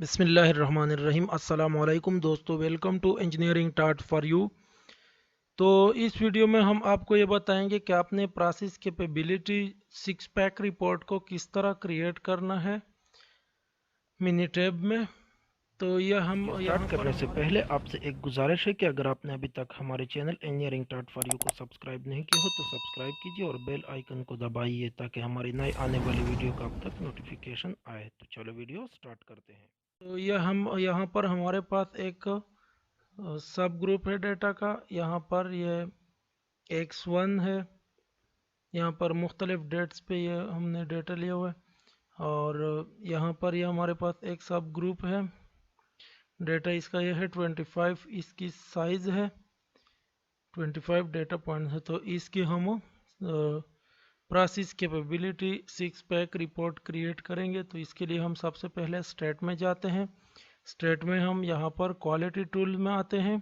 बिस्मिल्लाहिर्रहमानिर्रहीम। अस्सलाम वालेकुम दोस्तों, वेलकम टू इंजीनियरिंग टाट फॉर यू। तो इस वीडियो में हम आपको ये बताएंगे कि आपने process capability six pack report को किस तरह क्रिएट करना है मिनीटैब में। तो यह हम वीडियो स्टार्ट यहाँ पर करने से हमारे पहले आपसे एक गुजारिश है कि अगर आपने अभी तक हमारे चैनल इंजीनियरिंग टाट फॉर यू को सब्सक्राइब नहीं किया हो तो सब्सक्राइब कीजिए और बेल आइकन को दबाइए ताकि हमारी नई आने वाली वीडियो का आप तक नोटिफिकेशन आए। तो चलो वीडियो स्टार्ट करते हैं। तो यह हम यहाँ पर हमारे पास एक सब ग्रुप है डेटा का। यहाँ पर यह x1 है। यहाँ पर मुख्तलिफ डेट्स पे ये हमने डेटा लिया हुआ है। और यहाँ पर ये हमारे पास एक सब ग्रुप है। डेटा इसका ये है 25, इसकी साइज़ है 25 डेटा पॉइंट है। तो इसकी हम process capability six pack report create करेंगे। तो इसके लिए हम सबसे पहले स्टेट में जाते हैं। स्टेट में हम यहाँ पर क्वालिटी टूल में आते हैं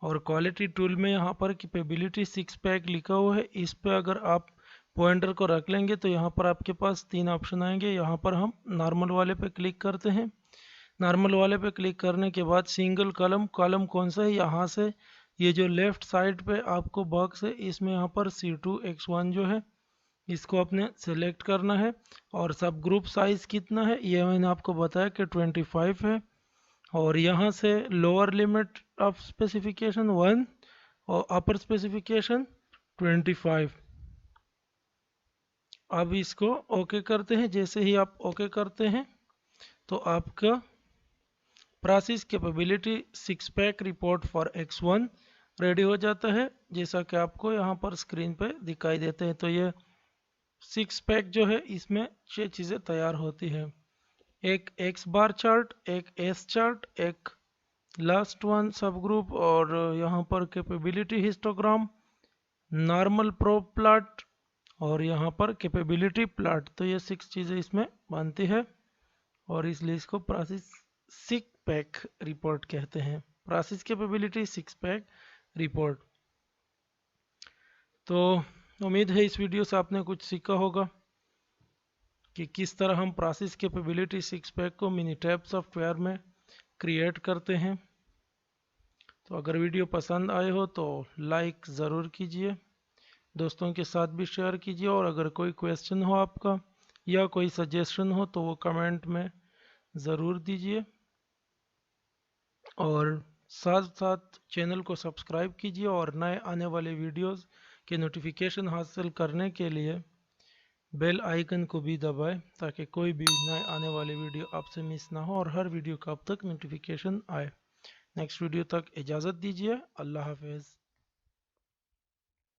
और क्वालिटी टूल में यहाँ पर कैपेबिलिटी सिक्स पैक लिखा हुआ है। इस पे अगर आप पॉइंटर को रख लेंगे तो यहाँ पर आपके पास तीन ऑप्शन आएंगे। यहाँ पर हम नॉर्मल वाले पे क्लिक करते हैं। नॉर्मल वाले पे क्लिक करने के बाद सिंगल कॉलम कौन सा है, यहाँ से ये जो लेफ्ट साइड पे आपको बॉक्स है इसमें यहाँ पर C2X1 जो है इसको आपने सेलेक्ट करना है। और सब ग्रुप साइज कितना है ये मैंने आपको बताया कि 25 है। और यहाँ से लोअर लिमिट ऑफ स्पेसिफिकेशन 1 और अपर स्पेसिफिकेशन 25। अब इसको ओके करते हैं। जैसे ही आप ओके करते हैं तो आपका process capability six pack report for X1 ready हो जाता है, जैसा कि आपको यहाँ पर स्क्रीन पे दिखाई देते हैं। तो ये सिक्स पैक जो है इसमें 6 चीज़ें तैयार होती है। एक एक्स बार चार्ट, एक एस चार्ट, एक लास्ट वन सब ग्रुप, और यहाँ पर capability histogram, normal pro plot, और यहाँ पर कैपेबिलिटी प्लॉट। तो ये 6 चीज़ें इसमें बनती है और इसलिए इसको प्रोसेस सिक्स पैक रिपोर्ट कहते हैं। Process capability six pack report. तो उम्मीद है इस वीडियो से आपने कुछ सीखा होगा कि किस तरह हम प्रोसेस कैपेबिलिटी सिक्स पैक को मिनीटैब सॉफ्टवेयर में क्रिएट करते हैं। तो अगर वीडियो पसंद आए हो तो लाइक ज़रूर कीजिए, दोस्तों के साथ भी शेयर कीजिए, और अगर कोई क्वेश्चन हो आपका या कोई सजेशन हो तो वो कमेंट में ज़रूर दीजिए। और साथ साथ चैनल को सब्सक्राइब कीजिए और नए आने वाले वीडियोस के नोटिफिकेशन हासिल करने के लिए बेल आइकन को भी दबाएं ताकि कोई भी नए आने वाले वीडियो आपसे मिस ना हो और हर वीडियो का आप तक नोटिफिकेशन आए। नेक्स्ट वीडियो तक इजाज़त दीजिए। अल्लाह हाफिज़।